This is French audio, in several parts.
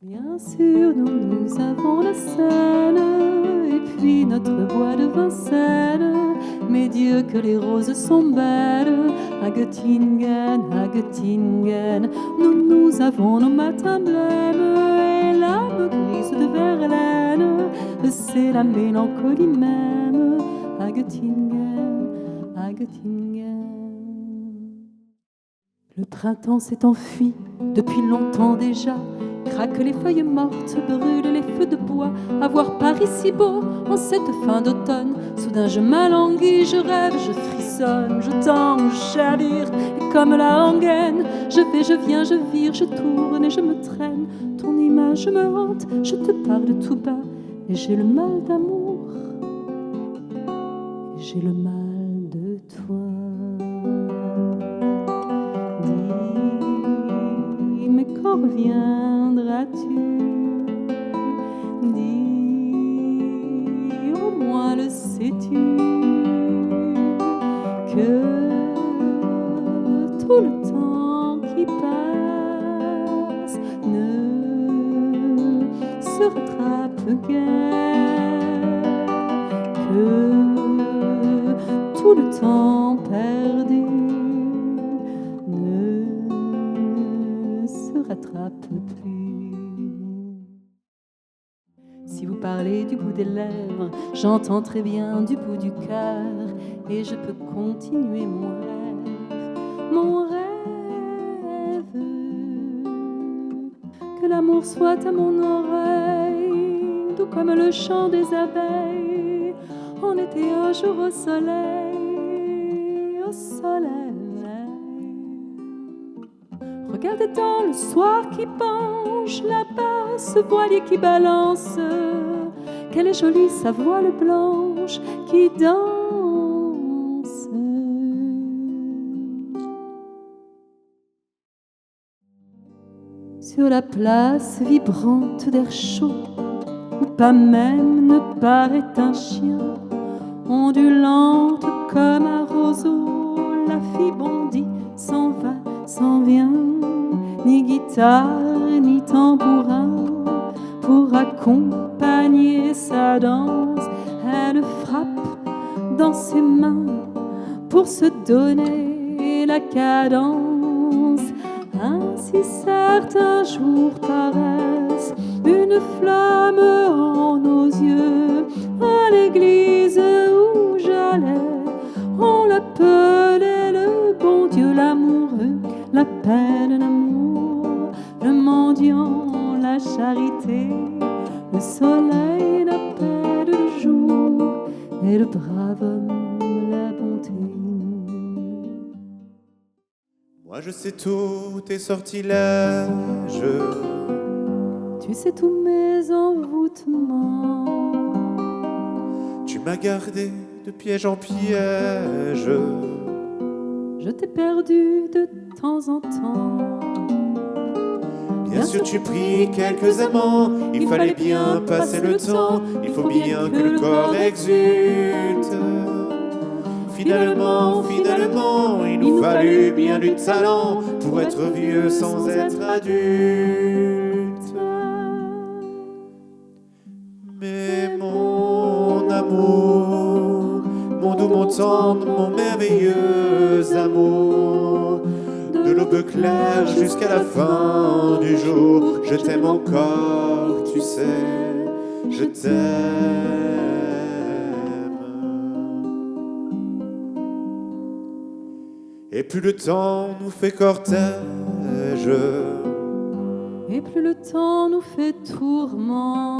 Bien sûr, nous avons la Seine, et puis notre bois de Vincennes. Mais Dieu que les roses sont belles, à Göttingen, nous avons nos matins blêmes, et l'âme grise de Verlaine, c'est la mélancolie même, à Göttingen, à Göttingen. Le printemps s'est enfui depuis longtemps déjà. Craquent les feuilles mortes, brûlent les feux de bois. À voir Paris si beau en cette fin d'automne. Soudain je m'alanguis, je rêve, je frissonne, je tangue, je chavire. Et comme la rengaine, je vais, je viens, je vire, je tourne et je me traîne. Ton image me hante, je te parle tout bas. Et j'ai le mal d'amour, et j'ai le mal de toi. Dis, mais quand reviendras-tu? Dis, au moins le sais-tu, que tout le temps qui passe ne se rattrape guère, que tout le temps perdu ne se rattrape plus. Si vous parlez du bout des lèvres, j'entends très bien du bout du cœur, et je peux continuer mon rêve, mon rêve. Que l'amour soit à mon oreille, tout comme le chant des abeilles, on était un jour au soleil, au soleil. Regardez dans le soir qui penche là-bas, ce voilier qui balance. Quelle est jolie sa voile blanche qui danse. Sur la place vibrante d'air chaud, où pas même ne paraît un chien, ondulante comme un roseau, la fille bondit, s'en va, s'en vient. Ni guitare, ni tambourin pour accompagner sa danse. Elle frappe dans ses mains pour se donner la cadence. Ainsi certains jours paraissent une flamme en nos yeux. À l'église où j'allais, on l'appelait le bon Dieu, l'amoureux l'appelle l'amour, le mendiant la charité, le soleil l'appelle le jour, et le brave homme la bonté. Moi je sais tous tes sortilèges, tu sais tous mes envoûtements, tu m'as gardé de piège en piège, je t'ai perdu de temps en temps. Bien sûr tu pris quelques amants, il fallait bien passer le temps, il faut bien que le corps exulte. Finalement, il nous fallut bien du talent pour être vieux sans être adulte. Mais mon amour, mon doux, mon tendre, mon merveilleux amour, de l'aube claire jusqu'à la fin du jour, je t'aime encore, tu sais, je t'aime. Et plus le temps nous fait cortège, et plus le temps nous fait tourment,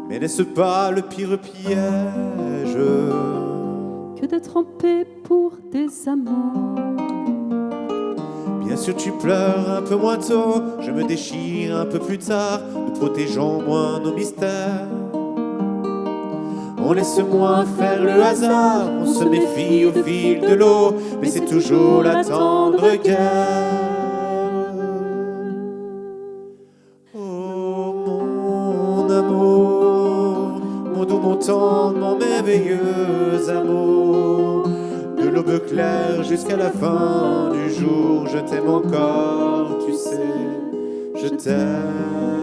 mais n'est-ce pas le pire piège que d'être en paix pour des amants? Bien sûr tu pleures un peu moins tôt, je me déchire un peu plus tard, nous protégeons moins nos mystères. On laisse moins faire le hasard, on se méfie au fil de l'eau, mais c'est toujours la tendre guerre. Oh mon amour, mon doux, mon tendre, mon merveilleux amour, de l'aube claire jusqu'à la fin du jour, je t'aime encore, tu sais, je t'aime.